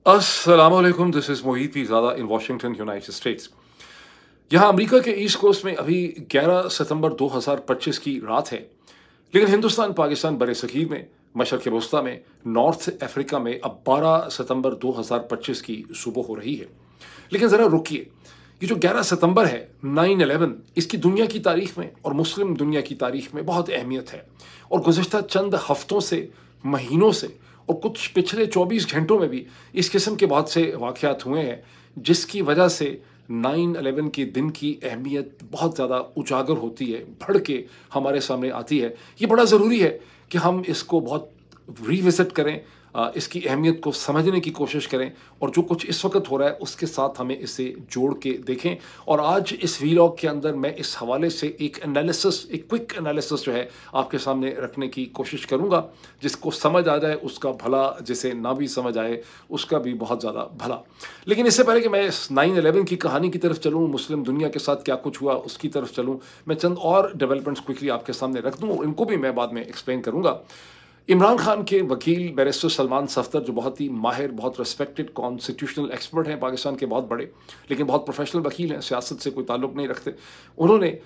अस्सलामुअलैकुम, this is Mohit Pirzada in Washington, United states. यहाँ America के ईस्ट कोस्ट में अभी 11 सितंबर 2025 की रात है, लेकिन हिंदुस्तान, पाकिस्तान, बरसगीर में, मशरक़ वस्ता में, नॉर्थ अफ्रीका में अब 12 सितंबर 2025 की सुबह हो रही है। लेकिन ज़रा रुकिए, ये जो 11 सितंबर है, 9/11, इसकी दुनिया की तारीख में और मुस्लिम दुनिया की तारीख में बहुत अहमियत है। और गुज़िश्ता चंद हफ्तों से, महीनों से और कुछ पिछले 24 घंटों में भी इस किस्म के बहुत से वाक़यात हुए हैं, जिसकी वजह से 9/11 के दिन की अहमियत बहुत ज़्यादा उजागर होती है, बढ़ के हमारे सामने आती है। ये बड़ा ज़रूरी है कि हम इसको बहुत रिविज़िट करें, इसकी अहमियत को समझने की कोशिश करें और जो कुछ इस वक़्त हो रहा है उसके साथ हमें इसे जोड़ के देखें। और आज इस वीलॉग के अंदर मैं इस हवाले से एक एनालिसिस, एक क्विक एनालिसिस जो है आपके सामने रखने की कोशिश करूँगा। जिसको समझ आ जाए उसका भला, जिसे ना भी समझ आए उसका भी बहुत ज़्यादा भला। लेकिन इससे पहले कि मैं इस 9/11 की कहानी की तरफ चलूँ, मुस्लिम दुनिया के साथ क्या कुछ हुआ उसकी तरफ चलूँ, मैं चंद और डेवलपमेंट्स क्विकली आपके सामने रख दूँ और इनको भी मैं बाद में एक्सप्लेन करूँगा। इमरान खान के वकील बैरिस्टर सलमान सफ्दर, जो बहुत ही माहिर, बहुत रिस्पेक्टेड कॉन्स्टिट्यूशनल एक्सपर्ट हैं पाकिस्तान के, बहुत बड़े लेकिन बहुत प्रोफेशनल वकील हैं, सियासत से कोई ताल्लुक़ नहीं रखते। उन्होंने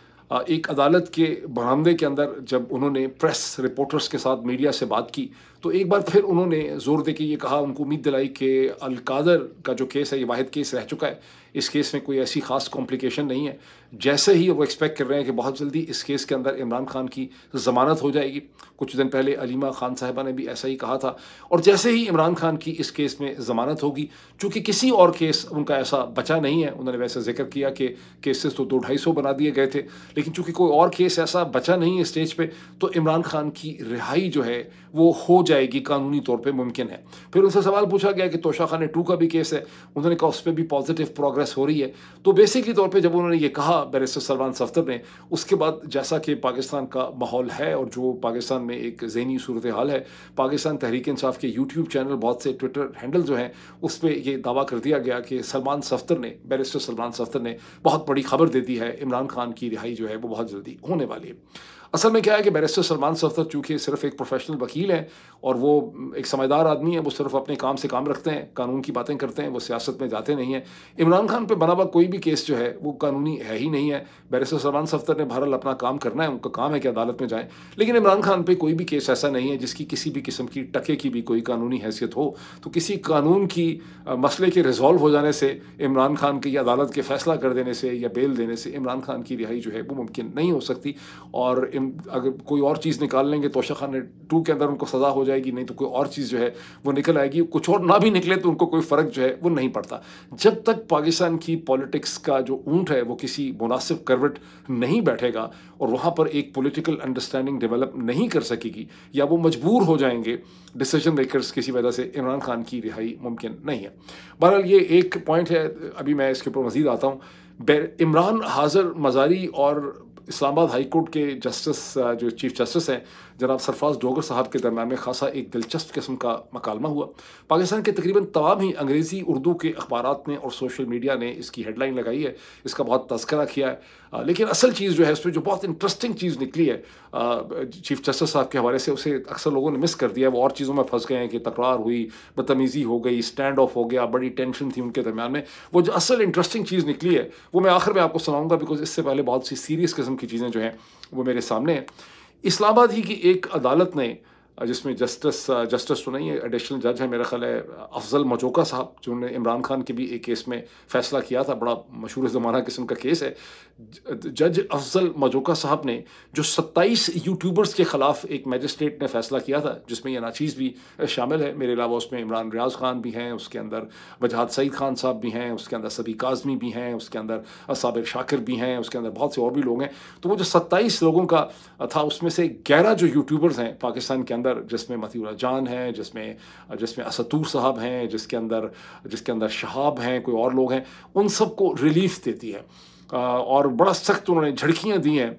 एक अदालत के बरामदे के अंदर जब उन्होंने प्रेस रिपोर्टर्स के साथ, मीडिया से बात की, तो एक बार फिर उन्होंने ज़ोर दे के ये कहा, उनको उम्मीद दिलाई कि अल-कादर का जो केस है ये वाहिद केस रह चुका है, इस केस में कोई ऐसी ख़ास कॉम्प्लिकेशन नहीं है। जैसे ही वो एक्सपेक्ट कर रहे हैं कि बहुत जल्दी इस केस के अंदर इमरान खान की ज़मानत हो जाएगी। कुछ दिन पहले अलीमा खान साहिबा ने भी ऐसा ही कहा था। और जैसे ही इमरान खान की इस केस में ज़मानत होगी, चूँकि किसी और केस उनका ऐसा बचा नहीं है, उन्होंने वैसे ज़िक्र किया कि केसेस तो 200-250 बना दिए गए थे, लेकिन चूँकि कोई और केस ऐसा बचा नहीं है स्टेज पे, तो इमरान खान की रिहाई जो है वो हो जाएगी, कानूनी तौर पे मुमकिन है। फिर उनसे सवाल पूछा गया कि तोशा खाने 2 का भी केस है, उन्होंने कहा उस पे भी पॉजिटिव प्रोग्रेस हो रही है। तो बेसिकली तौर पे जब उन्होंने ये कहा बैरिस्टर सलमान सफ्दर ने, उसके बाद जैसा कि पाकिस्तान का माहौल है और जो पाकिस्तान में एक ज़हनी सूरत हाल है, पाकिस्तान तहरीक इंसाफ के यूट्यूब चैनल, बहुत से ट्विटर हैंडल जो हैं, उस पे ये दावा कर दिया गया कि सलमान सफ्दर ने, बैरिस्टर सलमान सफ्दर ने बहुत बड़ी खबर दे दी है, इमरान खान की रिहाई जो है वो बहुत जल्दी होने वाली है। असल में क्या है कि बैरिस्टर सलमान सफ्दर चूँकि सिर्फ़ एक प्रोफ़ेशनल वकील हैं और वो एक समझदार आदमी है, वो सिर्फ़ अपने काम से काम रखते हैं, कानून की बातें करते हैं, वो सियासत में जाते नहीं हैं। इमरान खान पे बना हुआ कोई भी केस जो है वो कानूनी है ही नहीं है। बैरिस्टर सलमान सफ्दर ने बहरहाल अपना काम करना है, उनका काम है कि अदालत में जाएँ। लेकिन इमरान खान पे कोई भी केस ऐसा नहीं है जिसकी किसी भी किस्म की टके की भी कोई कानूनी हैसियत हो। तो किसी कानून की मसले के रिज़ॉल्व हो जाने से, इमरान खान की अदालत के फ़ैसला कर देने से या बेल देने से इमरान खान की रिहाई जो है वो मुमकिन नहीं हो सकती। और अगर कोई और चीज़ निकाल लेंगे, तोशा खाने 2 के अंदर उनको सज़ा हो जाएगी, नहीं तो कोई और चीज़ जो है वो निकल आएगी। कुछ और ना भी निकले तो उनको कोई फ़र्क जो है वो नहीं पड़ता। जब तक पाकिस्तान की पॉलिटिक्स का जो ऊँट है वो किसी मुनासिब करवट नहीं बैठेगा और वहाँ पर एक पॉलिटिकल अंडरस्टैंडिंग डेवलप नहीं कर सकेगी, या वो मजबूर हो जाएंगे डिसीजन मेकर्स किसी वजह से, इमरान खान की रिहाई मुमकिन नहीं है। बहरहाल ये एक पॉइंट है, अभी मैं इसके ऊपर मज़ीद आता हूँ। इमरान हाज़िर मज़ारी और इस्लामाबाद हाई कोर्ट के जस्टिस, जो चीफ जस्टिस हैं, जनाब सरफराज डोगर साहब के दरम्यान में खासा एक दिलचस्प किस्म का मकालमा हुआ। पाकिस्तान के तकरीबन तमाम ही अंग्रेज़ी, उर्दू के अखबारात ने और सोशल मीडिया ने इसकी हेडलाइन लगाई है, इसका बहुत तज़किरा किया है। लेकिन असल चीज़ जो है, उसमें जो बहुत इंटरेस्टिंग चीज़ निकली है चीफ जस्टिस साहब के हवाले से, उसे अक्सर लोगों ने मिस कर दिया। वो और चीज़ों में फंस गए हैं कि तकरार हुई, बदतमीज़ी हो गई, स्टैंड ऑफ हो गया, बड़ी टेंशन थी उनके दरम्यान में। वो जो असल इंटरेस्टिंग चीज़ निकली है वो मैं आखिर में आपको सुनाऊंगा, बिकॉज इससे पहले बहुत सी सीरियस किस्म की चीज़ें जो हैं वो मेरे सामने हैं। इस्लामाबाद ही की एक अदालत ने, जिसमें जस्टिस तो नहीं है, एडिशनल जज है मेरा ख्याल है अफजल मजोका साहब, जिन्होंने इमरान खान के भी एक केस में फ़ैसला किया था, बड़ा मशहूर ज़माना किस्म का केस है। जज अफजल मजोका साहब ने जो 27 यूट्यूबर्स के ख़िलाफ़ एक मजिस्ट्रेट ने फ़ैसला किया था, जिसमें ये नाचीज़ भी शामिल है, मेरे अलावा उसमें इमरान रियाज खान भी हैं, उसके अंदर वजहात सईद खान साहब भी हैं, उसके अंदर सबी काज़मी भी हैं, उसके अंदर साबिर शाकिर भी हैं, उसके अंदर बहुत से और भी लोग हैं। तो वो जो 27 लोगों का था, उसमें से 11 जो यूट्यूबर्स हैं पाकिस्तान के अंदर, जिसमें मतीउर जान है, जिसमें असतूर साहब हैं, जिसके अंदर शहाब हैं, कोई और लोग हैं, उन सबको रिलीफ देती है। और बड़ा सख्त उन्होंने झड़कियाँ दी हैं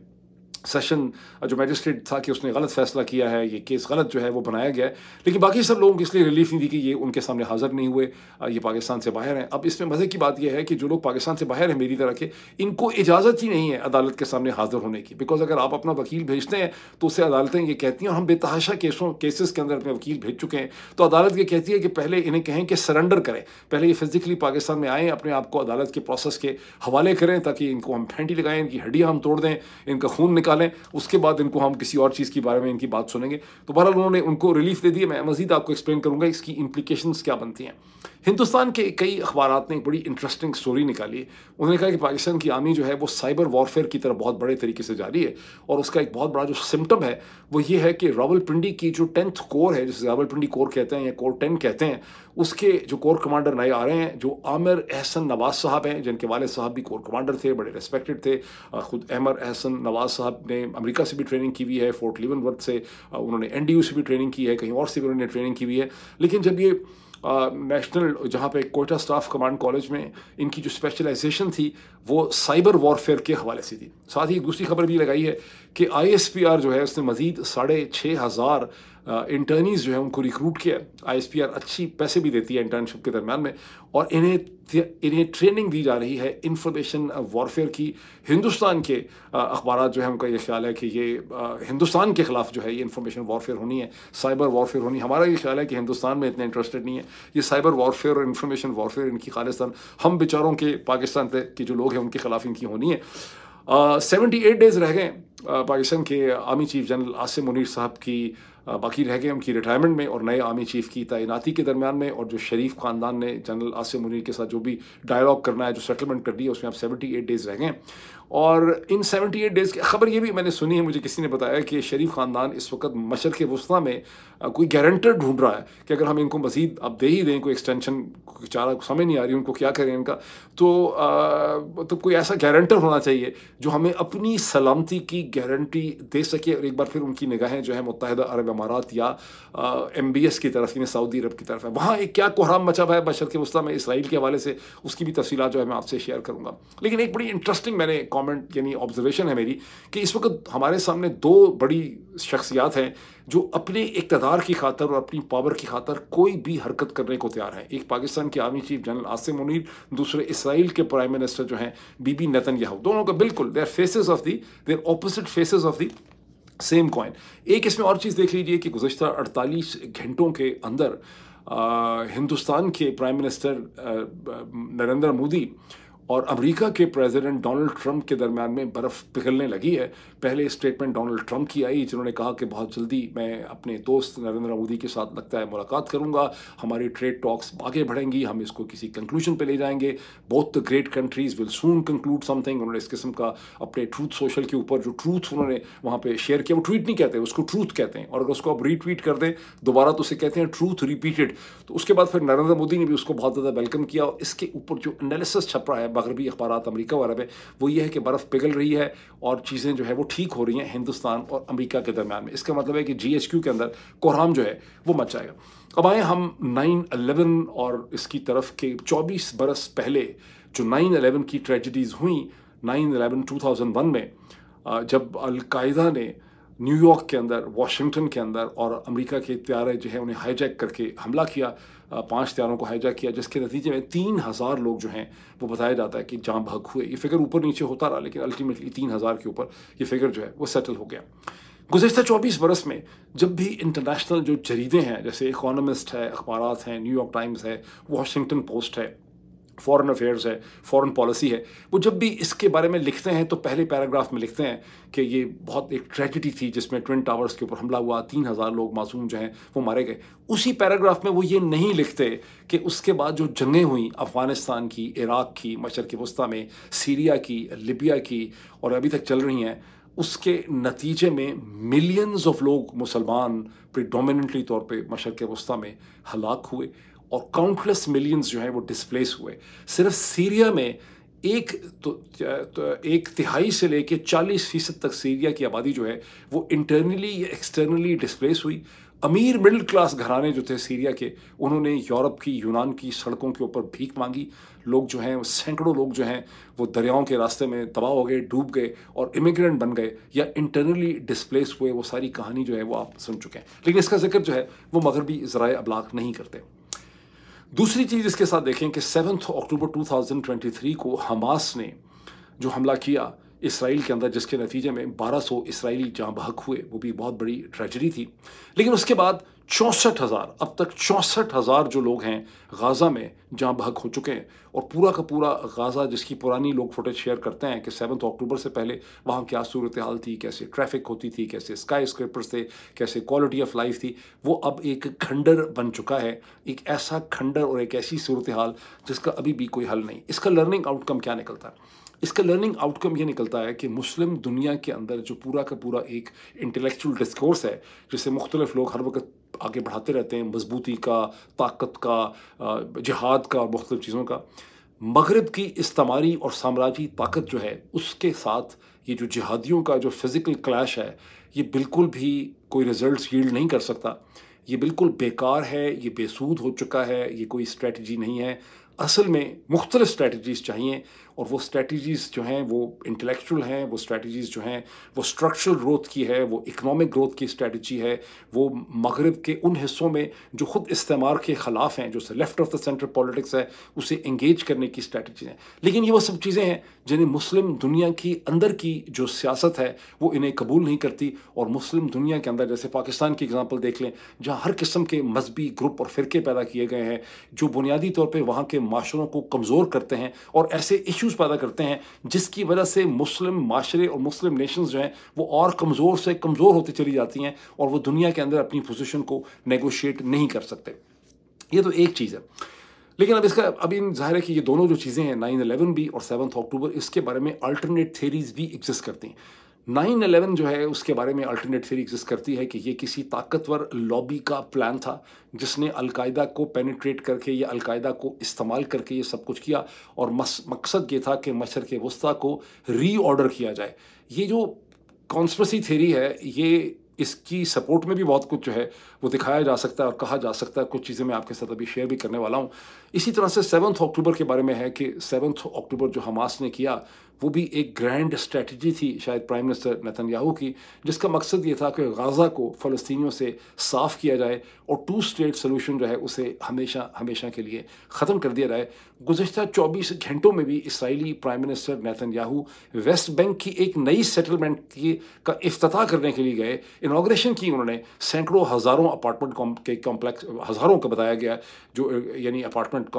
सेशन जो मैजिस्ट्रेट था कि उसने गलत फैसला किया है, ये केस गलत जो है वो बनाया गया है। लेकिन बाकी सब लोगों को इसलिए रिलीफ नहीं दी कि ये उनके सामने हाज़िर नहीं हुए, ये पाकिस्तान से बाहर हैं। अब इसमें मज़े की बात ये है कि जो लोग पाकिस्तान से बाहर हैं मेरी तरह के, इनको इजाज़त ही नहीं है अदालत के सामने हाज़िर होने की। बिकॉज़ अगर आप अपना वकील भेजते हैं तो उससे अदालतें ये कहती हैं, और हम बेतहाशा केसेस के अंदर अपने वकील भेज चुके हैं, तो अदालत ये कहती है कि पहले इन्हें कहें कि सरेंडर करें, पहले ये फिजिकली पाकिस्तान में आएँ, अपने आप को अदालत के प्रोसेस के हवाले करें ताकि इनको हम फेंटी लगाएं, इनकी हड्डियाँ हम तोड़ दें, इनका खून निकालें, उसके बाद इनको हम किसी और चीज़ के बारे में इनकी बात सुनेंगे। तो बहरहाल उन्होंने उनको रिलीफ दे दिया। मैं मज़ीद आपको एक्सप्लेन करूँगा इसकी इम्प्लीकेशंस क्या बनती हैं। हिंदुस्तान के कई अखबारात ने एक बड़ी इंटरेस्टिंग स्टोरी निकाली है। उन्होंने कहा कि पाकिस्तान की आर्मी जो है वो साइबर वॉरफेयर की तरफ बहुत बड़े तरीके से जा रही है, और उसका एक बहुत बड़ा जो सिम्टम है वो ये है कि रावलपिंडी की जो 10th कोर है, जिसे रावलपिंडी कोर कहते हैं या कोर 10 कहते हैं, उसके जो कोर कमांडर नए आ रहे हैं, जो आमिर एहसन नवाज साहब हैं, जिनके वालिद साहब भी कोर कमांडर थे, बड़े रिस्पेक्टेड थे। खुद आमिर एहसन नवाज साहब ने अमेरिका से भी ट्रेनिंग की हुई है, फोर्ट लीवनवर्थ से उन्होंने NDU से भी ट्रेनिंग की है, कहीं और से भी उन्होंने ट्रेनिंग की हुई है। लेकिन जब ये नेशनल जहाँ पे कोयटा स्टाफ कमांड कॉलेज में इनकी जो स्पेशलाइजेशन थी वो साइबर वॉरफेयर के हवाले से थी। साथ ही एक दूसरी खबर भी लगाई है कि ISPR जो है उसने मज़ीद 6,500 इंटर्नीज जो है उनको रिक्रूट किया। ISPR अच्छी पैसे भी देती है इंटर्नशिप के दरम्यान में, और इन्हें ट्रेनिंग दी जा रही है इंफॉर्मेशन वॉरफेयर की। हिंदुस्तान के अखबार जो है उनका ये ख्याल है कि ये हिंदुस्तान के ख़िलाफ़ जो है ये इंफॉर्मेशन वॉरफेयर होनी है, साइबर वॉरफेयर होनी है। हमारा ये ख्याल है कि हिंदुस्तान में इतने इंटरेस्टेड नहीं है ये साइबर वॉरफेयर और इंफॉर्मेशन वॉरफेयर, इनकी खालिस्तान हम बेचारों के पाकिस्तान के जो लोग हैं उनके ख़िलाफ़ इनकी होनी है। 78 डेज़ रह गए पाकिस्तान के army chief general Asim Munir साहब की बाकी रह गए उनकी रिटायरमेंट में और नए आर्मी चीफ की तैनाती के दरमियान में, और जो शरीफ ख़ानदान ने जनरल आसिम मुनीर के साथ जो भी डायलॉग करना है, जो सेटलमेंट कर दी है, उसमें अब 78 डेज़ रह गए। और इन 78 डेज़ की खबर ये भी मैंने सुनी है, मुझे किसी ने बताया कि शरीफ ख़ानदान इस वक्त मशरक़ वस्ता में कोई गारंटर ढूंढ रहा है कि अगर हम इनको मज़ीद अब दे ही दें कोई एक्सटेंशन, चारा समझ नहीं आ रही उनको क्या करें इनका, तो कोई ऐसा गारंटर होना चाहिए जो हमें अपनी सलामती की गारंटी दे सके। और एक बार फिर उनकी निगाहें जो है मुत्तहिदा अरब अमारात या MBS की तरफ, यानी सऊदी अरब की तरफ है। वहाँ एक क्या कोहराम मचा हुआ है मशरक़ वस्ता में इसराइल के हवाले से, उसकी भी तफसीलात जो है मैं आपसे शेयर करूँगा। लेकिन एक बड़ी इंटरेस्टिंग मैंने कॉमेंट यानी ऑब्जर्वेशन है मेरी कि इस वक्त हमारे सामने दो बड़ी शख्सियात हैं जो अपने इक़्तिदार की खातर और अपनी पावर की खातर कोई भी हरकत करने को तैयार हैं। एक पाकिस्तान के army chief general Asim Munir, दूसरे इसराइल के प्राइम मिनिस्टर जो हैं बीबी नेतन्याहू। दोनों का बिल्कुल their opposite faces of the same coin. एक इसमें और चीज़ देख लीजिए कि गुज़श्ता 48 घंटों के अंदर हिंदुस्तान के प्राइम मिनिस्टर नरेंद्र मोदी और अमेरिका के प्रेसिडेंट डोनाल्ड ट्रंप के दरमियान में बर्फ़ पिघलने लगी है। पहले स्टेटमेंट डोनाल्ड ट्रंप की आई, जिन्होंने कहा कि बहुत जल्दी मैं अपने दोस्त नरेंद्र मोदी के साथ लगता है मुलाकात करूंगा, हमारी ट्रेड टॉक्स आगे बढ़ेंगी, हम इसको किसी कंक्लूजन पे ले जाएंगे, both the great countries will soon conclude something. उन्होंने इस किस्म का अपने ट्रूथ सोशल के ऊपर जो ट्रूथ उन्होंने वहाँ पर शेयर किया, वो ट्वीट नहीं कहते, उसको ट्रूथ कहते हैं, और अगर उसको आप रीट्वीट कर दें दोबारा तो उसे कहते हैं ट्रूथ रिपीटेड। तो उसके बाद फिर नरेंद्र मोदी ने भी उसको बहुत ज़्यादा वेलकम किया। और इसके ऊपर जो एनालिसिस छप रहा है मगरबी अखबारात अमेरिका वगैरह में, वो ये है कि बर्फ़ पिघल रही है और चीज़ें जो है वो ठीक हो रही हैं हिंदुस्तान और अमेरिका के दरमियान में। इसका मतलब है कि GHQ के अंदर कोहराम जो है वो मच जाएगा। अब आए हम 9/11 और इसकी तरफ के 24 बरस पहले जो 9/11 की ट्रेजिडीज़ हुई, 9/11 2001 में जब अलकायदा ने न्यूयॉर्क के अंदर, वाशिंगटन के अंदर और अमेरिका के त्यारे जो है उन्हें हाईजैक करके हमला किया, 5 त्यारों को हाईजैक किया, जिसके नतीजे में 3000 लोग जो हैं वो बताया जाता है कि जाँ बहक हुए। ये फिगर ऊपर नीचे होता रहा, लेकिन अल्टीमेटली 3000 के ऊपर ये फिगर जो है वो सेटल हो गया। गुज़श्ता 24 बरस में जब भी इंटरनेशनल जो जरीदे हैं, जैसे इकोनॉमिस्ट है, अखबारात हैं, न्यूयॉर्क टाइम्स है, वाशिंगटन पोस्ट है, फॉरेन अफेयर्स है, फॉरेन पॉलिसी है, वो जब भी इसके बारे में लिखते हैं तो पहले पैराग्राफ में लिखते हैं कि ये बहुत एक ट्रेजिडी थी जिसमें ट्विन टावर्स के ऊपर हमला हुआ, 3000 लोग मासूम जो हैं वो मारे गए। उसी पैराग्राफ में वो ये नहीं लिखते कि उसके बाद जो जंगें हुई अफ़गानिस्तान की, इराक़ की, मशरक़ वस्ता में, सीरिया की, लिबिया की और अभी तक चल रही हैं, उसके नतीजे में मिलियंस ऑफ लोग मुसलमान प्रिडोमिनेंटली तौर पे मशरक़ वस्ता में हलाक हुए और काउंटलेस मिलियंस जो हैं वो डिस्प्लेस हुए। सिर्फ सीरिया में एक तिहाई से लेके 40% तक सीरिया की आबादी जो है वो इंटरनली या एक्सटर्नली डिस्प्लेस हुई। अमीर मिडिल क्लास घराने जो थे सीरिया के, उन्होंने यूरोप की, यूनान की सड़कों के ऊपर भीख मांगी। लोग जो हैं, सैकड़ों लोग जो हैं, वो दरियाओं के रास्ते में तबाह हो गए, डूब गए और इमिग्रेंट बन गए या इंटरनली डिस्प्लेस हुए। वो सारी कहानी जो है वो आप सुन चुके हैं, लेकिन इसका जिक्र जो है वो मगरबी ज़राए अबलाग नहीं करते। दूसरी चीज़ इसके साथ देखें कि 7 अक्टूबर 2023 को हमास ने जो हमला किया इसराइल के अंदर, जिसके नतीजे में 1200 इसराइली जाँ बहक हुए, वो भी बहुत बड़ी ट्रेजेडी थी। लेकिन उसके बाद 64,000, अब तक 64,000 जो लोग हैं गाज़ा में जाँ बहक हो चुके हैं। और पूरा का पूरा गाज़ा, जिसकी पुरानी लोग फुटेज शेयर करते हैं कि 7 अक्टूबर से पहले वहाँ क्या सूरत हाल थी, कैसे ट्रैफिक होती थी, कैसे स्काई स्क्रेपर्स थे, कैसे क्वालिटी ऑफ लाइफ थी, वो अब एक खंडर बन चुका है। एक ऐसा खंडर और एक ऐसी सूरत हाल जिसका अभी भी कोई हल नहीं। इसका लर्निंग आउटकम क्या निकलता है? इसका लर्निंग आउटकम ये निकलता है कि मुस्लिम दुनिया के अंदर जो पूरा का पूरा एक इंटेलेक्चुअल डिस्कोर्स है, जिसे मुख्तलिफ लोग हर वक्त आगे बढ़ाते रहते हैं, मजबूती का, ताकत का, जिहाद का, मुख्तलिफ चीज़ों का, मगरब की इस्तेमारी और साम्राज्यी ताकत जो है उसके साथ ये जो जिहादियों का जो फिज़िकल क्लैश है, ये बिल्कुल भी कोई रिजल्ट्स यील्ड नहीं कर सकता। ये बिल्कुल बेकार है, ये बेसूद हो चुका है, ये कोई स्ट्रेटजी नहीं है। असल में मुख्तलिफ स्ट्रेटजीज़ चाहिए, और वो स्ट्रेटजीज़ जो हैं वो इंटेलेक्चुअल हैं, वो स्ट्रेटजीज़ जो हैं वो स्ट्रक्चरल ग्रोथ की है, वो इकोनॉमिक ग्रोथ की स्ट्रेटजी है, वो मगरब के उन हिस्सों में जो खुद इस्तेमार के ख़िलाफ़ हैं, जो left of the centre politics है, उसे इंगेज करने की स्ट्रेटजी है। लेकिन ये वो सब चीज़ें हैं जिन्हें मुस्लिम दुनिया की अंदर की जो सियासत है वो इन्हें कबूल नहीं करती। और मुस्लिम दुनिया के अंदर, जैसे पाकिस्तान की एग्जांपल देख लें, जहाँ हर किस्म के मजहबी ग्रुप और फ़िरके पैदा किए गए हैं जो बुनियादी तौर पर वहाँ के माशरों को कमज़ोर करते हैं और ऐसे इश्यूज़ पैदा करते हैं जिसकी वजह से मुस्लिम माशरे और मुस्लिम नेशंस जो हैं वो और कमज़ोर से कमज़ोर होती चली जाती हैं और वो दुनिया के अंदर अपनी पोजीशन को नेगोशिएट नहीं कर सकते। ये तो एक चीज़ है। लेकिन अब इसका अभी ज़ाहिर है कि ये दोनों जो चीज़ें हैं, 9/11 भी और 7 अक्टूबर, इसके बारे में अल्टरनेट थेरीज भी एग्जिस्ट करती हैं। 9/11 जो है उसके बारे में अल्टरनेट थ्योरी एग्जिस्ट करती है कि ये किसी ताकतवर लॉबी का प्लान था जिसने अलकायदा को पेनिट्रेट करके या अलकायदा को इस्तेमाल करके ये सब कुछ किया, और मकसद ये था कि मशरक़ वस्ता को रीऑर्डर किया जाए। ये जो कॉन्स्पिरेसी थ्योरी है, ये इसकी सपोर्ट में भी बहुत कुछ जो है वो दिखाया जा सकता है और कहा जा सकता है। कुछ चीज़ें मैं आपके साथ अभी शेयर भी करने वाला हूँ। इसी तरह से 7 अक्टूबर के बारे में है कि 7 अक्टूबर जो हमास ने किया वो भी एक ग्रैंड स्ट्रेटजी थी शायद प्राइम मिनिस्टर नेतन्याहू की, जिसका मकसद ये था कि गाज़ा को फ़लस्तीनियों से साफ़ किया जाए और 2 स्टेट सोल्यूशन जो है उसे हमेशा हमेशा के लिए ख़त्म कर दिया जाए। गुज़श्ता 24 घंटों में भी Israeli prime minister Netanyahu West Bank की एक नई सेटलमेंट का इफ्तिताह करने के लिए गए। इनॉग्रेशन की उन्होंने। सैकड़ों हज़ारों अपार्टमेंट के कॉम्प्लेक्स, हज़ारों का बताया गया जो यानी अपार्टमेंट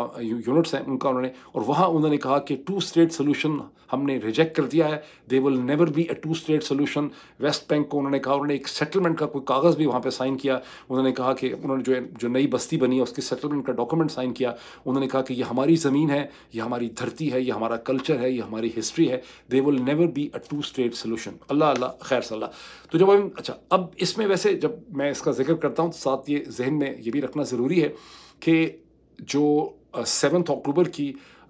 यूनिट्स हैं उनका उन्होंने, और वहाँ उन्होंने कहा कि 2 स्टेट सोल्यूशन हमने रिजेक्ट कर दिया है। They will never be a 2 state solution. West Bank को उन्होंने कहा, उन्होंने एक सेटलमेंट का कोई कागज़ भी वहाँ पे साइन किया। उन्होंने कहा कि उन्होंने जो नई बस्ती बनी है उसकी सेटलमेंट का डॉक्यूमेंट साइन किया। उन्होंने कहा कि ये हमारी ज़मीन है, ये हमारी धरती है, ये हमारा कल्चर है, ये हमारी हिस्ट्री है। They will never be a 2 state solution. अल्लाह अल्लाह खैर सल्ला। तो जब हम अब इसमें वैसे जब मैं इसका जिक्र करता हूँ तो साथ ये जहन में ये भी रखना ज़रूरी है कि जो 7 अक्टूबर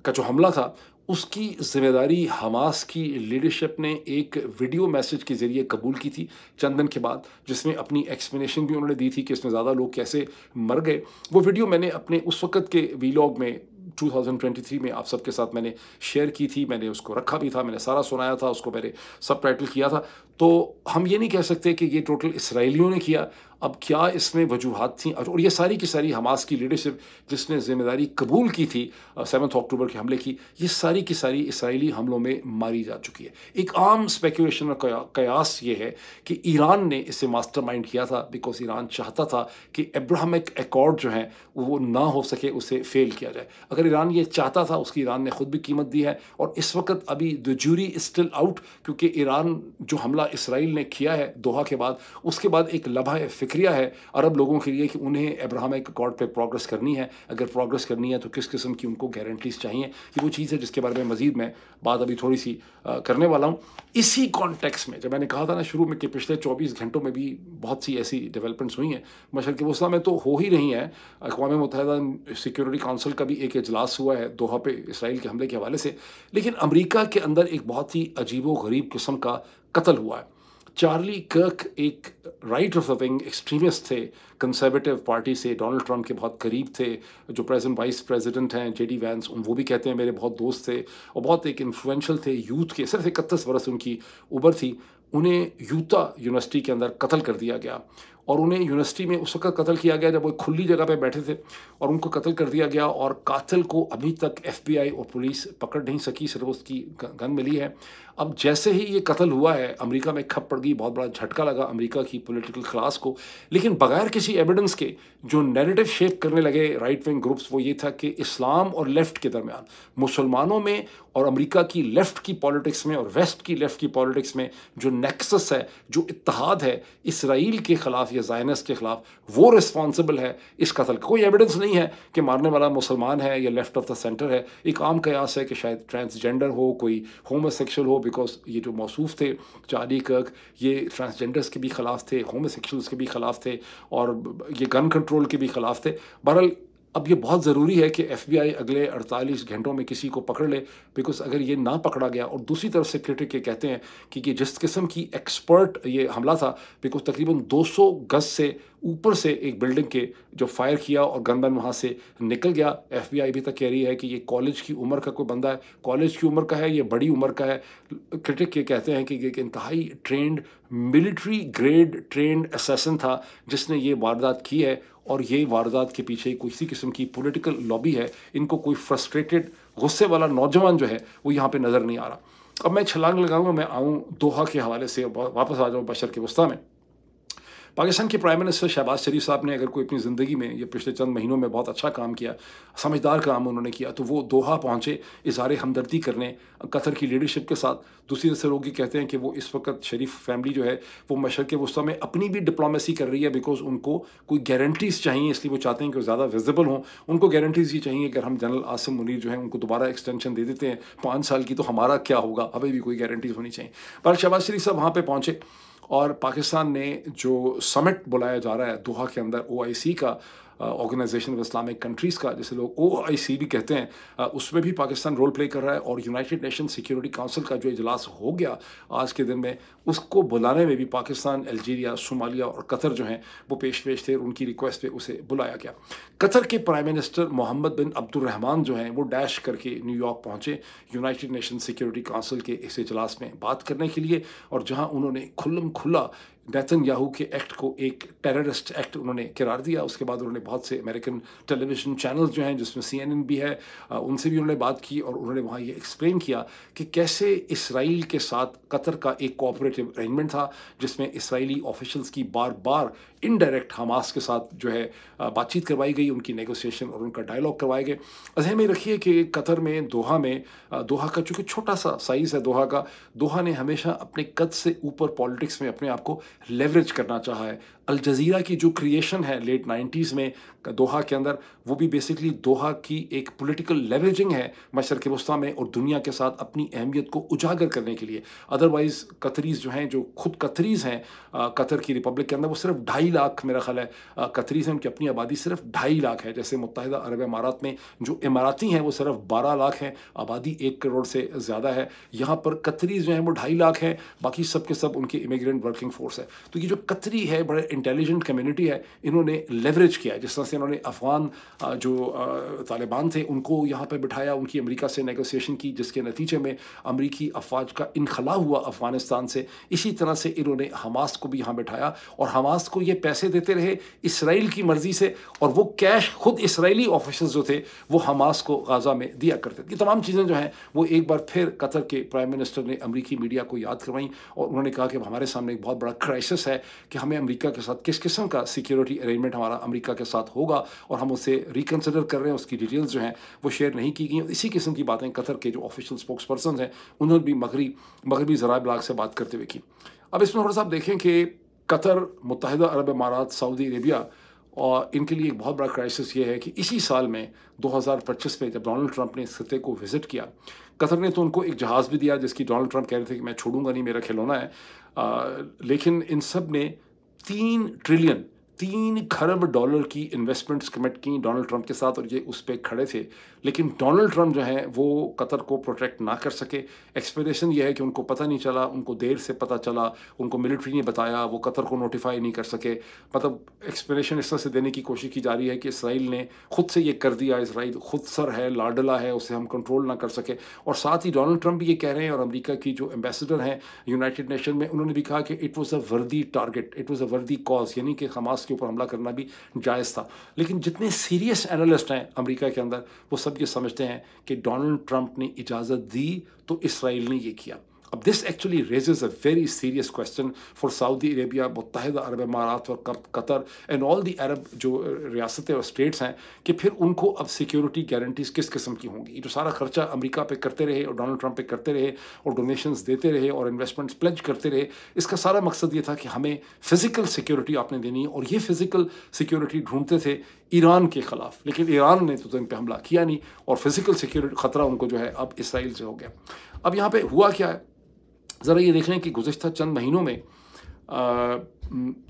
का जो हमला था उसकी ज़िम्मेदारी हमास की लीडरशिप ने एक वीडियो मैसेज के ज़रिए कबूल की थी चंद दिन के बाद, जिसमें अपनी एक्सप्लेनेशन भी उन्होंने दी थी कि इसमें ज़्यादा लोग कैसे मर गए। वो वीडियो मैंने अपने उस वक़्त के वीलॉग में 2023 में आप सबके साथ मैंने शेयर की थी। मैंने उसको रखा भी था, मैंने सारा सुनाया था, उसको मैंने सबटाइटल किया था। तो हम ये नहीं कह सकते कि ये टोटल इसराइलियों ने किया। अब क्या इसमें वजूहात थी, और ये सारी की सारी हमास की लीडरशिप जिसने ज़िम्मेदारी कबूल की थी 7 अक्टूबर के हमले की, ये सारी की सारी इसराइली हमलों में मारी जा चुकी है। एक आम स्पेकुलेशन और कयास ये है कि ईरान ने इसे मास्टरमाइंड किया था, बिकॉज ईरान चाहता था कि अब्राहमिक एकॉर्ड जो है वो ना हो सके, उसे फेल किया जाए। अगर ईरान ये चाहता था, उसकी ईरान ने खुद भी कीमत दी है, और इस वक्त अभी the jury is still out, क्योंकि ईरान जो हमला इसराइल ने किया है दोहा के बाद, उसके बाद एक लम्हा फिक्रिया है अरब लोगों के लिए कि उन्हें अब्राहमिक एकॉर्ड पे प्रोग्रेस करनी है। अगर प्रोग्रेस करनी है तो किस किस्म की उनको गारंटीज चाहिए। ये वो चीज़ है जिसके बारे में मज़ीद मैं बात अभी थोड़ी सी करने वाला हूँ। इसी कॉन्टेक्स्ट में जब मैंने कहा था ना शुरू में कि पिछले 24 घंटों में भी बहुत सी ऐसी डेवलपमेंट्स हुई हैं, मशरक़ वस्ता में तो हो ही रही हैं। अक़वाम मुत्तहिदा सिक्योरिटी काउंसिल का भी एक इजलास हुआ है दोहा पे इसराइल के हमले के हवाले से। लेकिन अमेरिका के अंदर एक बहुत ही अजीबो गरीब किस्म का कत्ल हुआ है। चार्ली कर्क एक right of the wing extremist थे, कंजर्वेटिव पार्टी से डोनाल्ड ट्रंप के बहुत करीब थे। जो प्रेजेंट वाइस प्रेसिडेंट हैं जेडी वैंस, वो भी कहते हैं मेरे बहुत दोस्त थे और बहुत एक इन्फ्लुएंशियल थे यूथ के। सिर्फ 31 बरस उनकी उम्र थी। उन्हें यूटा यूनिवर्सिटी के अंदर कत्ल कर दिया गया और उन्हें यूनिवर्सिटी में उस वक्त कत्ल किया गया जब वो एक खुली जगह पे बैठे थे और उनको कत्ल कर दिया गया। और कातिल को अभी तक एफबीआई और पुलिस पकड़ नहीं सकी, सिर्फ उसकी गन मिली है। अब जैसे ही ये कत्ल हुआ है, अमेरिका में खप पड़ गई, बहुत बड़ा झटका लगा अमेरिका की पॉलिटिकल क्लास को। लेकिन बगैर किसी एविडेंस के जो नैरेटिव शेप करने लगे राइट विंग ग्रुप्स, वो ये था कि इस्लाम और लेफ्ट के दरमियान, मुसलमानों में और अमेरिका की लेफ्ट की पॉलिटिक्स में और वेस्ट की लेफ्ट की पॉलिटिक्स में जो नेक्सस है, जो इत्तेहाद है इसराइल के खिलाफ या ज़ायनिस्ट के खिलाफ, वो रिस्पॉन्सिबल है इस कत्ल का। कोई एविडेंस नहीं है कि मारने वाला मुसलमान है या लेफ्ट ऑफ द सेंटर है। एक आम कयास है कि शायद ट्रांसजेंडर हो, कोई होमोसेक्सुअल हो, बिकॉज ये जो मौसूफ थे चार्ली कर्क, ये ट्रांसजेंडर्स के भी खिलाफ थे, होमोसेक्सुअल्स के भी खिलाफ थे और ये गन कंट्रोल के भी खिलाफ थे। बहरहाल अब ये बहुत ज़रूरी है कि एफबीआई अगले 48 घंटों में किसी को पकड़ ले, बिकॉज अगर ये ना पकड़ा गया, और दूसरी तरफ से क्रिटिक ये कहते हैं कि ये जिस किस्म की एक्सपर्ट ये हमला था, बिकॉज तकरीबन 200 गज से ऊपर से एक बिल्डिंग के जो फायर किया और गनमैन वहाँ से निकल गया। एफबीआई अभी तक कह रही है कि ये कॉलेज की उम्र का कोई बंदा है, कॉलेज की उम्र का है, ये बड़ी उम्र का है। क्रिटिक ये कहते हैं कि एक इंतहाई trend, military grade trend assassin था जिसने ये वारदात की है और ये वारदात के पीछे किसी किस्म की पॉलिटिकल लॉबी है। इनको कोई फ्रस्ट्रेटेड गुस्से वाला नौजवान जो है वो यहाँ पे नज़र नहीं आ रहा। अब मैं छलांग लगाऊंगा, मैं आऊँ दोहा के हवाले से, वापस आ जाऊँ बशर के वस्ता में। पाकिस्तान के प्राइम मिनिस्टर शहबाज शरीफ साहब ने अगर कोई अपनी ज़िंदगी में ये पिछले चंद महीनों में बहुत अच्छा काम किया, समझदार काम उन्होंने किया, तो वो दोहा पहुँचे इज़हार हमदर्दी करने कतर की लीडरशिप के साथ। दूसरी तरफ से लोग ये कहते हैं कि वो इस वक्त शरीफ फैमिली जो है वो मशरक़ वस्ता में अपनी भी डिप्लोमेसी कर रही है, बिकॉज उनको कोई गारंटीज़ चाहिए, इसलिए वो चाहते हैं कि वो ज़्यादा विजिबल हों। उनको गारंटीज़ ये चाहिए कि अगर हम जनरल आसिम मुनीर जो है उनको दोबारा एक्सटेंशन दे देते हैं 5 साल की, तो हमारा क्या होगा, हमें भी कोई गारंटीज़ होनी चाहिए। पर शहबाज शरीफ साहब वहाँ पर पहुँचे और पाकिस्तान ने जो समिट बुलाया जा रहा है दोहा के अंदर, OIC का, ऑर्गेनाइजेशन ऑफ इस्लामिक कंट्रीज़ का, जिसे लोग OIC भी कहते हैं, उसमें भी पाकिस्तान रोल प्ले कर रहा है। और यूनाइटेड नेशन सिक्योरिटी काउंसिल का जो इजलास हो गया आज के दिन में, उसको बुलाने में भी पाकिस्तान, अल्जीरिया, सोमालिया और कतर जो हैं वो पेश थे। उनकी रिक्वेस्ट पे उसे बुलाया गया। कतर के प्राइम मिनिस्टर मोहम्मद बिन अब्दुर्रहमान जो हैं वो डैश करके न्यूयॉर्क पहुँचे यूनाइटेड नेशन सिक्योरिटी काउंसिल के इस इजलास में बात करने के लिए, और जहाँ उन्होंने खुल्लम खुल्ला नेतन्याहू के एक्ट को एक टेररिस्ट एक्ट उन्होंने करार दिया। उसके बाद उन्होंने बहुत से अमेरिकन टेलीविज़न चैनल्स जो हैं, जिसमें CNN भी है, उनसे भी उन्होंने बात की और उन्होंने वहाँ ये एक्सप्लेन किया कि कैसे इसराइल के साथ कतर का एक कोऑपरेटिव अरेंजमेंट था, जिसमें इसराइली ऑफिशियल्स की बार बार इनडायरेक्ट हमास के साथ जो है बातचीत करवाई गई, उनकी नेगोशिएशन और उनका डायलॉग करवाए गए। ज़हन में रखिए कि कतर में दोहा का चूँकि छोटा सा साइज़ है दोहा ने हमेशा अपने कद से ऊपर पॉलिटिक्स में अपने आप को लेवरेज करना चाहा है। अल जज़ीरा की जो क्रिएशन है लेट 90s में दोहा के अंदर, वो भी बेसिकली दोहा की एक पॉलिटिकल लेवरेजिंग है मशरक़ वस्ता में और दुनिया के साथ अपनी अहमियत को उजागर करने के लिए। अदरवाइज़ कतरीज़ जो हैं, जो खुद कतरीज़ हैं कतर की रिपब्लिक के अंदर, वो सिर्फ 2.5 लाख मेरा ख्याल है कतरीज़ हैं, उनकी अपनी आबादी सिर्फ 2.5 लाख है। जैसे मुत्तहिदा अरब अमारात में जो इमाराती हैं वो सिर्फ 12 लाख हैं, आबादी 1 करोड़ से ज़्यादा है। यहाँ पर कतरीज़ जो हैं वो 2.5 लाख हैं, बाकी सब के सब उनकी इमिग्रेंट वर्किंग फोर्स है। तो ये जो कतरी है बड़े इंटेलिजेंट कम्युनिटी है, इन्होंने लेवरेज किया है। जिस तरह से इन्होंने अफ़गान जो तालिबान थे उनको यहाँ पर बिठाया, उनकी अमेरिका से नेगोशिएशन की, जिसके नतीजे में अमरीकी अफवाज का इनखला हुआ अफ़गानिस्तान से। इसी तरह से इन्होंने हमास को भी यहाँ बिठाया और हमास को ये पैसे देते रहे इसराइल की मर्ज़ी से, और वो कैश खुद इसराइली ऑफिसर्स जो थे वो हमास को गाज़ा में दिया करते थे। ये तमाम चीज़ें जो हैं वो एक बार फिर कतर के प्राइम मिनिस्टर ने अमरीकी मीडिया को याद करवाई और उन्होंने कहा कि हमारे सामने एक बहुत बड़ा क्राइसिस है कि हमें अमेरिका के साथ किस किस्म का सिक्योरिटी अरेंजमेंट हमारा अमेरिका के साथ होगा, और हम उसे रिकन्सिडर कर रहे हैं। उसकी डिटेल्स जो हैं वो शेयर नहीं की गई। इसी किस्म की बातें कतर के जो ऑफिशियल स्पोक्स पर्सन हैं उन्होंने भी मगरबी ज़राए इब्लाग से बात करते हुए की। अब इसमें थोड़ा सा आप देखें कि कतर, मुत्तहिदा अरब अमारात, सऊदी अरेबिया, और इनके लिए एक बहुत बड़ा क्राइसिस ये है कि इसी साल में 2025 में जब डोनाल्ड ट्रंप ने इस खिते को विज़िट किया, कतर ने तो उनको एक जहाज़ भी दिया जिसकी डोनाल्ड ट्रंप कह रहे थे कि मैं छोड़ूंगा नहीं, मेरा खिलौना है। लेकिन इन सब ने 3 ट्रिलियन $3 खरब की इन्वेस्टमेंट्स कमिट की डोनाल्ड ट्रंप के साथ, और ये उस पर खड़े थे। लेकिन डोनाल्ड ट्रंप जो है वो कतर को प्रोटेक्ट ना कर सके। एक्सप्लेनेशन ये है कि उनको पता नहीं चला, उनको देर से पता चला, उनको मिलिट्री ने बताया, वो कतर को नोटिफाई नहीं कर सके। मतलब एक्सप्लेनेशन इस तरह से देने की कोशिश की जा रही है कि इसराइल ने खुद से ये कर दिया, इसराइल खुद सर है, लाडला है, उसे हम कंट्रोल ना कर सके। और साथ ही डोनाल्ड ट्रंप भी ये कह रहे हैं, और अमेरिका की जो एम्बेसडर हैं यूनाइटेड नेशन में, उन्होंने भी कहा कि इट वॉज अ वर्दी टारगेट, इट वॉज अ वर्दी कॉज, यानी कि हमास के ऊपर हमला करना भी जायज़ था। लेकिन जितने सीरियस एनालिस्ट हैं अमेरिका के अंदर, वो सब ये समझते हैं कि डोनाल्ड ट्रंप ने इजाज़त दी तो इसराइल ने ये किया। अब this actually raises a very serious question for Saudi Arabia, मुत्तहिदा अरब इमारात और कतर एंड ऑल दी अरब जो रियासतें और स्टेट्स हैं, कि फिर उनको अब सिक्योरिटी गारंटीज किस किस्म की होंगी। ये जो सारा खर्चा अमेरिका पे करते रहे और डोनाल्ड ट्रंप पे करते रहे और डोनेशंस देते रहे और इन्वेस्टमेंट्स प्लेज करते रहे, इसका सारा मकसद ये था कि हमें फिजिकल सिक्योरिटी आपने देनी है। और ये फिजिकल सिक्योरिटी ढूंढते थे ईरान के खिलाफ, लेकिन ईरान ने तो इन पर हमला किया नहीं, और फिजिकल सिक्योरिटी खतरा उनको जो है अब इसराइल से हो गया। अब यहाँ पे हुआ क्या है, ज़रा ये देख लें कि गुज़िश्ता चंद महीनों में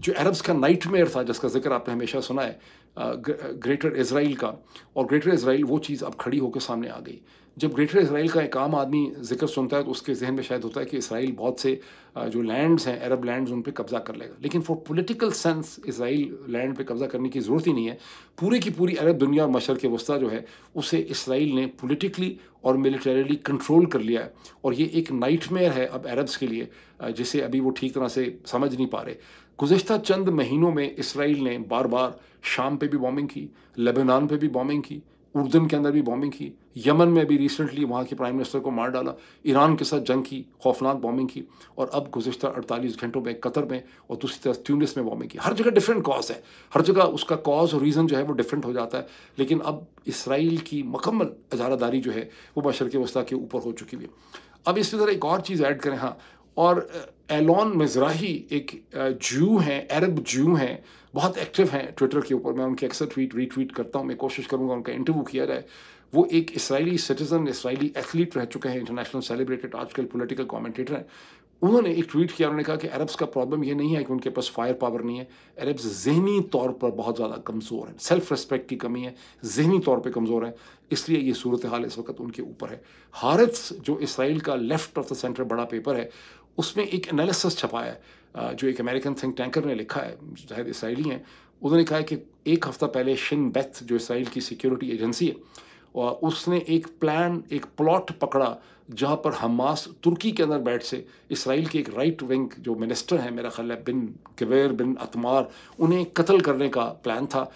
जो अरब्स का नाइटमेयर था, जिसका जिक्र आपने हमेशा सुना है, ग्रेटर इज़राइल का, और ग्रेटर इज़राइल वो चीज़ अब खड़ी होकर सामने आ गई। जब ग्रेटर इज़राइल का एक आम आदमी जिक्र सुनता है तो उसके जहन में शायद होता है कि इसराइल बहुत से जो लैंड्स हैं, अरब लैंड्स, उन पे कब्ज़ा कर लेगा। लेकिन for political sense Israel land पे कब्ज़ा करने की ज़रूरत ही नहीं है। पूरी की पूरी अरब दुनिया और मशरक़ वस्ता जो है उसे इसराइल ने पॉलिटिकली और मिलिटरीली कंट्रोल कर लिया है। और ये एक नाइटमेयर है अब अरब्स के लिए, जिसे अभी वो ठीक तरह से समझ नहीं पा रहे। गुज़िश्ता चंद महीनों में इसराइल ने बार बार शाम पे भी बॉम्बिंग की, लेबनान पे भी बॉम्बिंग की, उर्दन के अंदर भी बॉम्बिंग की, यमन में भी रिसेंटली वहाँ के प्राइम मिनिस्टर को मार डाला, ईरान के साथ जंग की, खौफनाक बॉम्बिंग की, और अब गुज़िश्ता 48 घंटों में कतर में और दूसरी तरफ ट्यूनिस में बॉम्बिंग की। हर जगह डिफरेंट कॉज है, हर जगह उसका कॉज और रीज़न जो है वो डिफरेंट हो जाता है। लेकिन अब इसराइल की मुकम्मल इजारादारी जो है वो मशरक़ वस्ता के ऊपर हो चुकी है। अब इसी तरह एक और चीज़ ऐड करें, हाँ, और एलोन मज़राही एक ज्यू हैं, अरब ज्यू हैं, बहुत एक्टिव हैं ट्विटर के ऊपर। मैं उनके अक्सर ट्वीट रीट्वीट करता हूँ, मैं कोशिश करूँगा उनका इंटरव्यू किया जाए। वो एक इसराइली सिटीज़न, इसराइली एथलीट रह चुके हैं, इंटरनेशनल सेलिब्रेटेड, आजकल पॉलिटिकल कमेंटेटर हैं। उन्होंने एक ट्वीट किया, उन्होंने कहा कि अरब्स का प्रॉब्लम ये नहीं है कि उनके पास फायर पावर नहीं है, अरब्स ज़हनी तौर पर बहुत ज़्यादा कमज़ोर हैं, सेल्फ रिस्पेक्ट की कमी है, ज़हनी तौर पे कमज़ोर हैं, इसलिए ये सूरत हाल इस वक्त उनके ऊपर है। हारित्स जो इसराइल का लेफ्ट ऑफ द सेंटर बड़ा पेपर है, उसमें एक एनालिसिस छपा है जो एक अमेरिकन थिंक टैंकर ने लिखा है, शायद इसराइली हैं। उन्होंने कहा है कि एक हफ़्ता पहले शिन बेथ जो इसराइल की सिक्योरिटी एजेंसी है, और उसने एक प्लान, एक प्लॉट पकड़ा जहाँ पर हमास तुर्की के अंदर बैठ से इसराइल के एक राइट विंग जो मिनिस्टर हैं, मेरा ख्याल है बिन गवेर बिन अतमार, उन्हें कत्ल करने का प्लान था।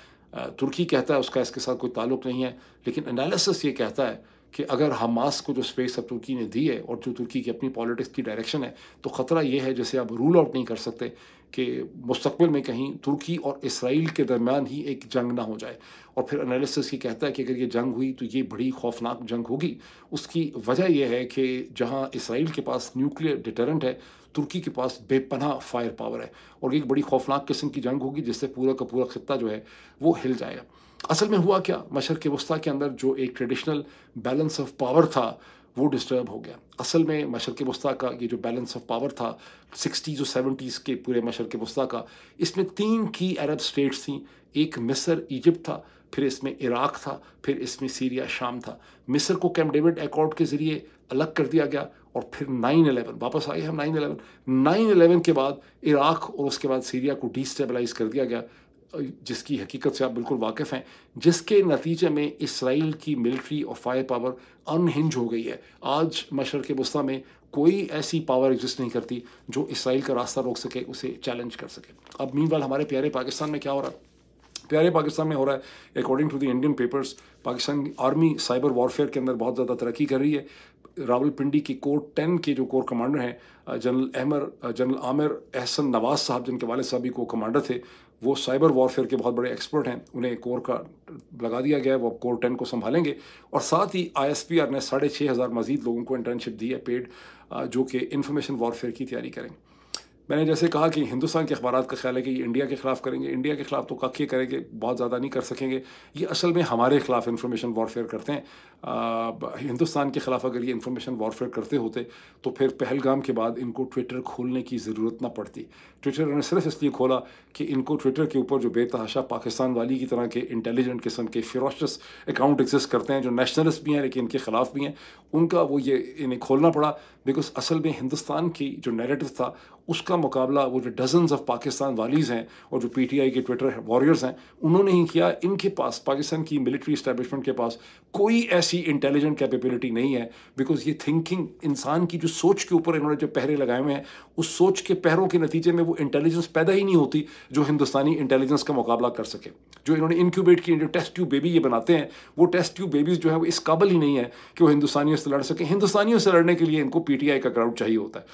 तुर्की कहता है उसका इसके साथ कोई ताल्लुक़ नहीं है, लेकिन एनालिसिस ये कहता है कि अगर हमास को जो स्पेस अब तुर्की ने दी है और जो तुर्की की अपनी पॉलिटिक्स की डायरेक्शन है, तो ख़तरा ये है, जैसे आप रूल आउट नहीं कर सकते कि मुस्तक़बिल में कहीं तुर्की और इसराइल के दरमियान ही एक जंग ना हो जाए। और फिर एनालिसिस ये कहता है कि अगर ये जंग हुई तो ये बड़ी खौफनाक जंग होगी। उसकी वजह यह है कि जहाँ इसराइल के पास न्यूक्लियर डिटरेंट है, तुर्की के पास बेपनाह फायर पावर है, और एक बड़ी खौफनाक किस्म की जंग होगी जिससे पूरा का पूरा खित्ता जो है वो हिल जाएगा। असल में हुआ क्या, मशरक़ वस्ता के अंदर जो एक ट्रेडिशनल बैलेंस ऑफ पावर था वो डिस्टर्ब हो गया। असल में मशरक़ वस्ता का ये जो बैलेंस ऑफ पावर था 60s और 70s के पूरे मशरक़ वस्ता का, इसमें 3 की अरब स्टेट्स थी। एक मिस्र इजिप्ट था, फिर इसमें इराक़ था, फिर इसमें सीरिया शाम था। मिस्र को कैंप डेविड एकॉर्ड के ज़रिए अलग कर दिया गया, और फिर 9/11 वापस आए हम। 9/11 के बाद इराक़ और उसके बाद सीरिया को डिस्टेबलाइज कर दिया गया, जिसकी हकीकत से आप बिल्कुल वाकिफ़ हैं, जिसके नतीजे में इसराइल की मिलिट्री और फायर पावर अनहिंज हो गई है। आज मशरक़ वस्ता में कोई ऐसी पावर एग्जिस्ट नहीं करती जो इसराइल का रास्ता रोक सके, उसे चैलेंज कर सके। अब मीनवाइल हमारे प्यारे पाकिस्तान में क्या हो रहा है? प्यारे पाकिस्तान में हो रहा है, according to the Indian papers, Pakistan की आर्मी साइबर वॉरफेयर के अंदर बहुत ज़्यादा तरक्की कर रही है। रावलपिंडी की कोर 10 के जो कोर कमांडर हैं, जनरल आमिर एहसन नवाज साहब, जिनके वाले साहब भी को कमांडर थे, वो साइबर वॉरफेयर के बहुत बड़े एक्सपर्ट हैं। उन्हें कोर का लगा दिया गया है, वो कोर 10 को संभालेंगे। और साथ ही ISPR ने 6500 मजीद लोगों को इंटर्नशिप दी है पेड, जो कि इंफॉर्मेशन वॉरफेयर की तैयारी करेंगे। मैंने जैसे कहा कि हिंदुस्तान के अखबारात का ख्याल है कि ये इंडिया के खिलाफ करेंगे, इंडिया के खिलाफ तो कख ये करेंगे, बहुत ज़्यादा नहीं कर सकेंगे। ये असल में हमारे खिलाफ इंफॉर्मेशन वॉरफेयर करते हैं। हिंदुस्तान के खिलाफ अगर ये इंफॉर्मेशन वॉरफेयर करते होते तो फिर पहलगाम के बाद इनको ट्विटर खोलने की ज़रूरत ना पड़ती। ट्विटर उन्होंने सिर्फ इसलिए खोला कि इनको ट्विटर के ऊपर जो बेतहाशा पाकिस्तान वाली की तरह के इंटेलिजेंट किस्म के फिरोशस अकाउंट एग्जिस्ट करते हैं, जो नेशनलिस्ट भी हैं लेकिन इनके खिलाफ भी हैं, उनका वो ये इन्हें खोलना पड़ा। बिकॉज असल में हिंदुस्तान की जो नैरेटिव था उसका मुकाबला वो जो डजन्स ऑफ पाकिस्तान वालीज़ हैं और जो पीटीआई के ट्विटर वॉरियर्स हैं उन्होंने ही किया। इनके पास पाकिस्तान की मिलिट्री इस्टेब्लिशमेंट के पास कोई ऐसी इंटेलिजेंट कैपेबिलिटी नहीं है। बिकॉज ये थिंकिंग इंसान की जो सोच के ऊपर इन्होंने जो पहरे लगाए हुए हैं, उस सोच के पहरों के नतीजे में वो इंटेलिजेंस पैदा ही नहीं होती जो हिंदुस्तानी इंटेलिजेंस का मुकाबला कर सके। जो इन्होंने इंक्यूबेट की, जो टेस्ट ट्यूब बेबी ये बनाते हैं, वो टेस्ट ट्यूब बेबीज़ जो है वो इस काबिल ही नहीं है कि वो हिंदुस्तानियों से लड़ सकें। हिंदुस्तानियों से लड़ने के लिए इनको पीटीआई का क्राउड चाहिए होता है।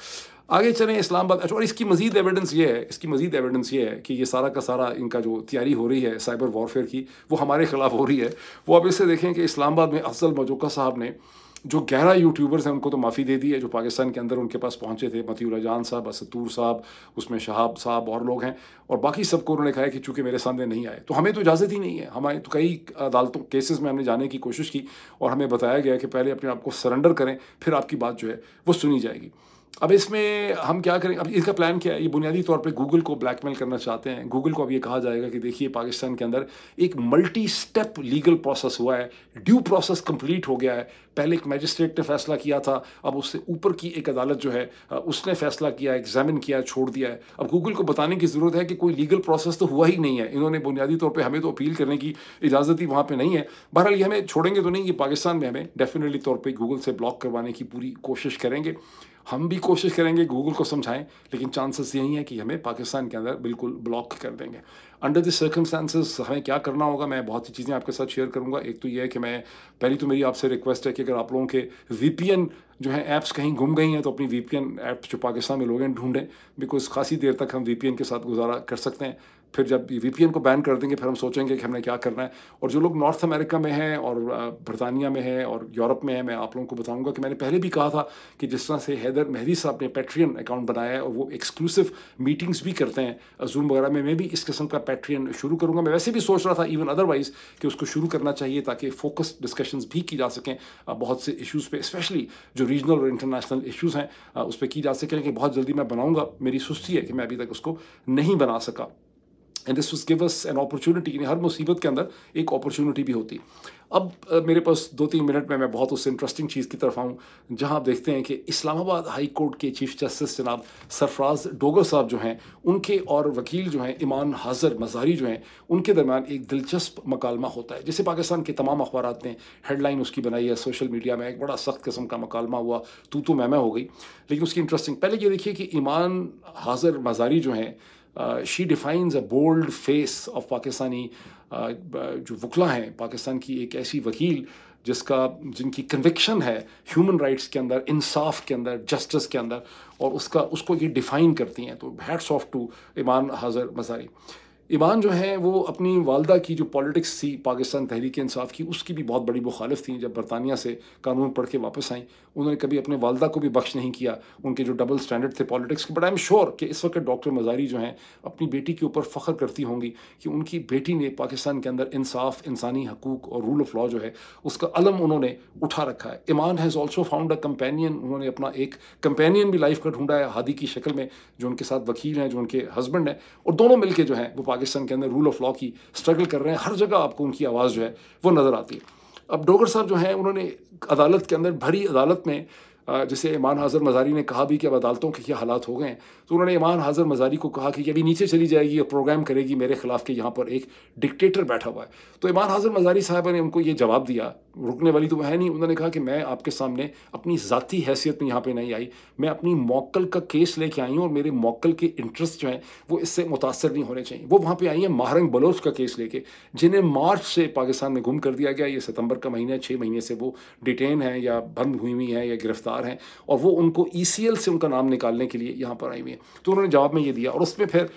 आगे चलें इस्लामाबाद। अच्छा, और इसकी मज़ीद एविडेंस ये है कि ये सारा का सारा इनका जो तैयारी हो रही है साइबर वॉरफेयर की, वो हमारे खिलाफ हो रही है। वो अब इससे देखें कि इस्लामाबाद में अफजल मजूका साहब ने जो 11 यूट्यूबर्स हैं उनको तो माफ़ी दे दी है जो पाकिस्तान के अंदर उनके पास पहुंचे थे, मतीउर जान साहब, असतूर साहब, उसमें शहाब साहब और लोग हैं, और बाकी सबको उन्होंने कहा है कि चूँकि मेरे सामने नहीं आए तो हमें तो इजाज़त ही नहीं है। हमारे तो कई अदालतों केसेस में हमने जाने की कोशिश की और हमें बताया गया कि पहले अपने आप को सरेंडर करें, फिर आपकी बात जो है वो सुनी जाएगी। अब इसमें हम क्या करें? अब इसका प्लान क्या है? ये बुनियादी तौर पे गूगल को ब्लैकमेल करना चाहते हैं। गूगल को अब ये कहा जाएगा कि देखिए पाकिस्तान के अंदर एक मल्टी स्टेप लीगल प्रोसेस हुआ है, ड्यू प्रोसेस कंप्लीट हो गया है। पहले एक मैजिस्ट्रेट ने फैसला किया था, अब उससे ऊपर की एक अदालत जो है उसने फैसला किया, एग्जामिन किया, छोड़ दिया है। अब गूगल को बताने की ज़रूरत है कि कोई लीगल प्रोसेस तो हुआ ही नहीं है। इन्होंने बुनियादी तौर पर हमें तो अपील करने की इजाज़त ही वहाँ पर नहीं है। बहरहाल ये हमें छोड़ेंगे तो नहीं, ये पाकिस्तान में हमें डेफिनेटली तौर पर गूगल से ब्लॉक करवाने की पूरी कोशिश करेंगे। हम भी कोशिश करेंगे गूगल को समझाएं, लेकिन चांसेस यही हैं कि हमें पाकिस्तान के अंदर बिल्कुल ब्लॉक कर देंगे। अंडर दिस सर्कमस्टांसेस हमें क्या करना होगा, मैं बहुत सी चीज़ें आपके साथ शेयर करूंगा। एक तो ये है कि पहली तो मेरी आपसे रिक्वेस्ट है कि अगर आप लोगों के वीपीएन जो है ऐप्स कहीं गुम गई हैं तो अपनी वीपीएन ऐप्स जो पाकिस्तान में लोग हैं ढूंढें, बिकॉज खासी देर तक हम वीपीएन के साथ गुजारा कर सकते हैं। फिर जब वीपीएन को बैन कर देंगे फिर हम सोचेंगे कि हमने क्या करना है। और जो लोग नॉर्थ अमेरिका में हैं और बरतानिया में हैं और यूरोप में हैं, मैं आप लोगों को बताऊंगा कि मैंने पहले भी कहा था कि जिस तरह से हैदर मेहदी साहब ने पैट्रियन अकाउंट बनाया है और वो एक्सक्लूसिव मीटिंग्स भी करते हैं जूम वगैरह में, मैं भी इस किस्म का पैट्रियन शुरू करूँगा। मैं वैसे भी सोच रहा था इवन अदरवाइज कि उसको शुरू करना चाहिए ताकि फोकस डिस्कशंस भी की जा सकें बहुत से इश्यूज़ पे, स्पेशली जो रीजनल और इंटरनेशनल इश्यूज़ हैं उस पर की जा सकें। कि बहुत जल्दी मैं बनाऊँगा, मेरी सुस्ती है कि मैं अभी तक उसको नहीं बना सका। And this will give us an opportunity. हर मुसीबत के अंदर एक अपॉर्चुनिटी भी होती। अब मेरे पास 2-3 मिनट में मैं बहुत उस इंटरेस्टिंग चीज़ की तरफ आऊँ जहाँ आप देखते हैं कि इस्लामाबाद हाई कोर्ट के चीफ जस्टिस जनाब सरफराज डोगर साहब जो हैं, उनके और वकील जो हैं ईमान हाजिर मज़ारी जो हैं, उनके दरमियान एक दिलचस्प मकालमा होता है। जैसे पाकिस्तान के तमाम अखबारात ने हेडलाइन उसकी बनाई है, सोशल मीडिया में एक बड़ा सख्त किस्म का मकालमा हुआ, तू मैं हो गई। लेकिन उसकी इंटरेस्टिंग पहले ये देखिए कि ईमान हाजिर मज़ारी जो हैं, she defines a bold face of Pakistani जो वकला हैं, पाकिस्तान की एक ऐसी वकील जिनकी कन्विक्शन है ह्यूमन राइट्स के अंदर, इंसाफ के अंदर, जस्टिस के अंदर, और उसको ये डिफ़ाइन करती हैं। तो हैट्स ऑफ टू ईमान हाजिर मज़ारी। ईमान जो हैं वो अपनी वालदा की जो पॉलिटिक्स थी पाकिस्तान तहरीक इंसाफ की, उसकी भी बहुत बड़ी मुखालिफ थी। जब बरतानिया से कानून पढ़ के वापस आई, उन्होंने कभी अपने वालदा को भी बख्श नहीं किया उनके जो डबल स्टैंडर्ड थे पॉलिटिक्स के। बट आई एम श्योर कि इस वक्त डॉक्टर मज़ारी जो हैं अपनी बेटी के ऊपर फ़ख्र करती होंगी कि उनकी बेटी ने पाकिस्तान के अंदर इंसाफ, इंसानी हकूक़ और रूल ऑफ लॉ जो है उसका अलम उन्होंने उठा रखा है। Iman has also found a companion. उन्होंने अपना एक कंपेनियन भी लाइफ का ढूंढा है हादी की शक्ल में, जो उनके साथ वकील हैं, जो उनके हस्बैंड हैं, और दोनों मिलकर जो है वो पाकिस्तान के अंदर रूल ऑफ लॉ की स्ट्रगल कर रहे हैं। हर जगह आपको उनकी आवाज़ जो है वो नज़र आती है। अब डोगर साहब जो हैं उन्होंने अदालत के अंदर, भरी अदालत में, जैसे ईमान हाजिर मज़ारी ने कहा भी कि अब अदालतों के क्या हालात हो गए हैं, तो उन्होंने ईमान हाजिर मज़ारी को कहा कि अभी नीचे चली जाएगी और प्रोग्राम करेगी मेरे खिलाफ कि यहाँ पर एक डिक्टेटर बैठा हुआ है। तो ईमान हाजिर मज़ारी साहब ने उनको ये जवाब दिया, रुकने वाली तो वह है नहीं। उन्होंने कहा कि मैं आपके सामने अपनी ज़ाती हैसियत में यहाँ पे नहीं आई, मैं अपनी मौक्कल का केस लेके आई हूँ और मेरे मौक्कल के इंटरेस्ट जो हैं वो इससे मुतासर नहीं होने चाहिए। वो वहाँ पे आई हैं महारंग बलोच का केस लेके, जिन्हें मार्च से पाकिस्तान में गुम कर दिया गया। ये सितंबर का महीना है, 6 महीने से वो डिटेन है या बंद हुई हैं या गिरफ्तार रिश्तेदार हैं और वो उनको ईसीएल से उनका नाम निकालने के लिए यहाँ पर आई हुई हैं। तो उन्होंने जवाब में ये दिया और उसमें फिर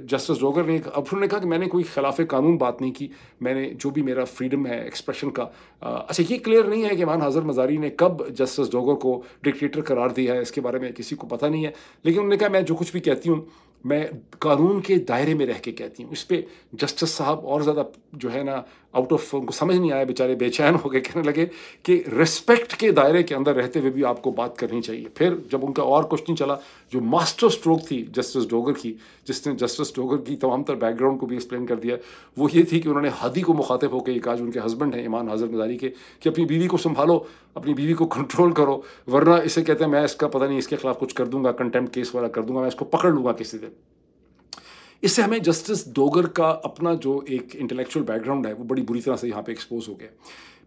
जस्टिस डोगर ने अब उन्होंने कहा कि मैंने कोई खिलाफ कानून बात नहीं की, मैंने जो भी मेरा फ्रीडम है एक्सप्रेशन का। अच्छा, ये क्लियर नहीं है कि ईमान हाजिर मज़ारी ने कब जस्टिस डोगर को डिक्टेटर करार दिया है, इसके बारे में किसी को पता नहीं है। लेकिन उन्होंने कहा मैं जो कुछ भी कहती हूँ मैं कानून के दायरे में रह के कहती हूँ। इस पर जस्टिस साहब और ज़्यादा जो है ना आउट ऑफ, उनको समझ नहीं आया, बेचारे बेचैन हो गए, कहने लगे कि रिस्पेक्ट के दायरे के अंदर रहते हुए भी आपको बात करनी चाहिए। फिर जब उनका और क्वेश्चन चला, जो मास्टर स्ट्रोक थी जस्टिस डोगर की, जिसने जस्टिस डोगर की तमाम तर बैकग्राउंड को भी एक्सप्लेन कर दिया, वो ये थी कि उन्होंने हादी को मुखातिब होकर ये कहा जो उनके हस्बैंड हैं ईमान हाजिर मज़ारी के, कि अपनी बीवी को संभालो, अपनी बीवी को कंट्रोल करो, वरना इसे कहते हैं मैं इसका पता नहीं इसके खिलाफ कुछ कर दूंगा, कंटेम्प्ट केस वाला कर दूंगा, मैं इसको पकड़ लूंगा किसी दिन। इससे हमें जस्टिस डोगर का अपना जो एक इंटेलेक्चुअल बैकग्राउंड है वो बड़ी बुरी तरह से यहाँ पे एक्सपोज हो गया।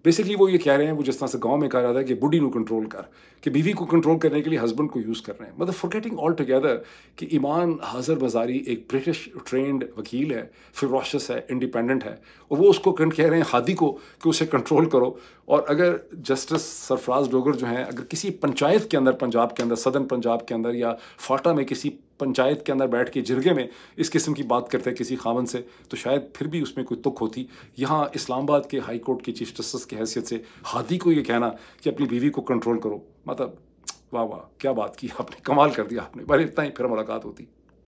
बेसिकली वो ये कह रहे हैं, वो जिस तरह से गांव में कहा जाता है कि बुढ़ी को कंट्रोल कर, कि बीवी को कंट्रोल करने के लिए हस्बैंड को यूज़ कर रहे हैं। मतलब फॉरगेटिंग ऑल टुगेदर कि ईमान हाजिर मज़ारी एक ब्रिटिश ट्रेंड वकील है, फिरोशियस है, इंडिपेंडेंट है, और वो उसको कह रहे हैं हादी को कि उसे कंट्रोल करो। और अगर जस्टिस सरफराज डोगर जो हैं, अगर किसी पंचायत के अंदर, पंजाब के अंदर, सदर्न पंजाब के अंदर या फाटा में किसी पंचायत के अंदर बैठ के जिरगे में इस किस्म की बात करते हैं किसी खामन से, तो शायद फिर भी उसमें कोई तुक होती। यहाँ इस्लामाबाद के हाई कोर्ट के चीफ जस्टिस की हैसियत से हादी को ये कहना कि अपनी बीवी को कंट्रोल करो, मतलब वाह वाह क्या बात की आपने, कमाल कर दिया आपने। बस इतना ही, फिर मुलाकात होती।